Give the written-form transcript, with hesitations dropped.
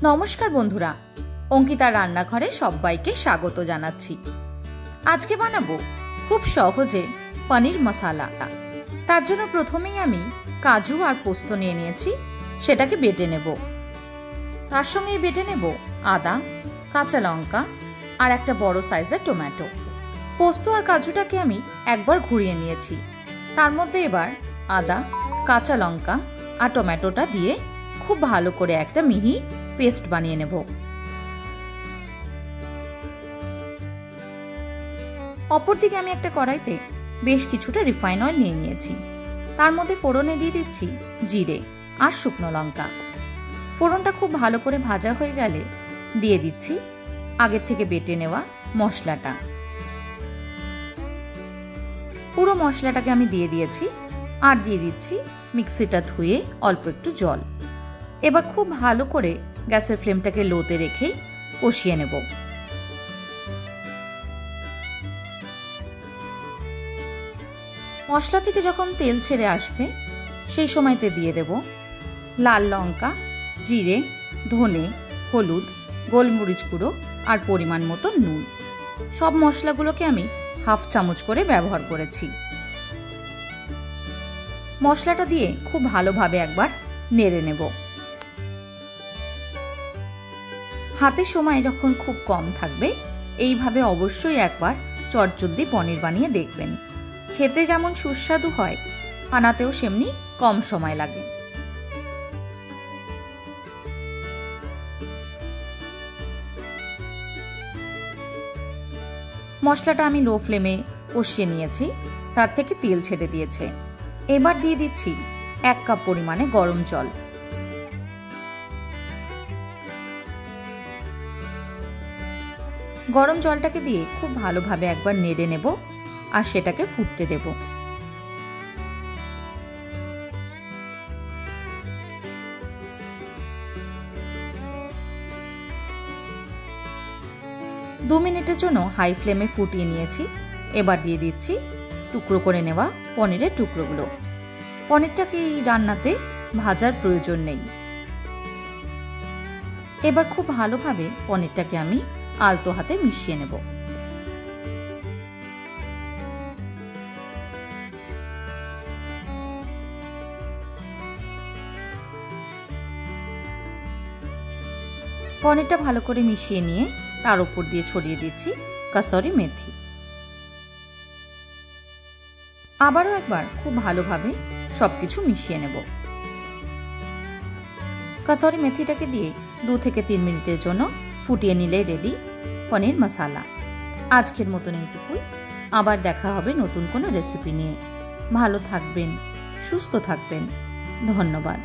নমস্কার বন্ধুরা, অঙ্কিতার রান্নাঘরে সবাইকে স্বাগত জানাচ্ছি। আজকে বানাবো খুব সহজে পনির মশালা। তার জন্য প্রথমেই আমি কাজু আর পোস্ত নিয়ে নিয়েছি, সেটাকে বেটে নেব। তার সঙ্গে বেটে নেব আদা, কাঁচা লঙ্কা আর একটা বড় সাইজের টমেটো। পোস্ত আর কাজুটাকে আমি একবার ঘুরিয়ে নিয়েছি। তার মধ্যে এবার আদা, কাঁচা লঙ্কা আর টমেটোটা দিয়ে খুব ভালো করে একটা মিহি পেস্ট বানিয়ে নেব। অপরদিকে আমি একটা কড়াইতে বেশ কিছুটা রিফাইন অয়েল নিয়ে নিয়েছি। তার মধ্যে ফোড়নে দিয়ে দিচ্ছি জিরে আর শুকনো লঙ্কা। ফোড়নটা খুব ভালো করে ভাজা হয়ে গেলে দিয়ে দিচ্ছি আগের থেকে বেটে নেওয়া মশলাটা। পুরো মশলাটাকে আমি দিয়ে দিয়েছি আর দিয়ে দিচ্ছি মিক্সিটা ধুয়ে অল্প একটু জল। এবার খুব ভালো করে গ্যাসের ফ্লেমটাকে লোতে রেখে কষিয়ে নেব। মশলা থেকে যখন তেল ছেড়ে আসবে সেই সময়তে দিয়ে দেব লাল লঙ্কা, জিরে, ধনে, হলুদ, গোলমরিচ গুঁড়ো আর পরিমাণ মতো নুন। সব মশলাগুলোকে আমি হাফ চামচ করে ব্যবহার করেছি। মশলাটা দিয়ে খুব ভালোভাবে একবার নেড়ে নেব। হাতে সময় যখন খুব কম থাকবে এইভাবে অবশ্যই একবার চটজলদি পনির বানিয়ে দেখবেন। খেতে যেমন সুস্বাদু হয়, বানাতেও সেমনি কম সময় লাগে। মশলাটা আমি লো ফ্লেমে কষিয়ে নিয়েছি, তার থেকে তেল ছেড়ে দিয়েছে। এবার দিয়ে দিচ্ছি 1 কাপ পরিমাণে গরম জল। গরম জলটাকে দিয়ে খুব ভালোভাবে একবার নেড়ে নেব আর সেটাকে ফুটতে দেব। দু মিনিটের জন্য হাই ফ্লেমে ফুটিয়ে নিয়েছি। এবার দিয়ে দিচ্ছি টুকরো করে নেওয়া পনিরের টুকরোগুলো। পনিরটাকে এই রান্নাতে ভাজার প্রয়োজন নেই। এবার খুব ভালোভাবে পনিরটাকে আমি আলতো হাতে মিশিয়ে নেব। পনিরটা ভালো করে মিশিয়ে নিয়ে তার উপর দিয়ে ছড়িয়ে দিচ্ছি কাসুরি মেথি। আবারও একবার খুব ভালোভাবে সবকিছু মিশিয়ে নেব। কাসুরি মেথিটাকে দিয়ে 2 থেকে 3 মিনিটের জন্য ফুটিয়ে নিলে রেডি পনির মশালা। আজকের মতন এইটুকুই। আবার দেখা হবে নতুন কোনো রেসিপি নিয়ে। ভালো থাকবেন, সুস্থ থাকবেন। ধন্যবাদ।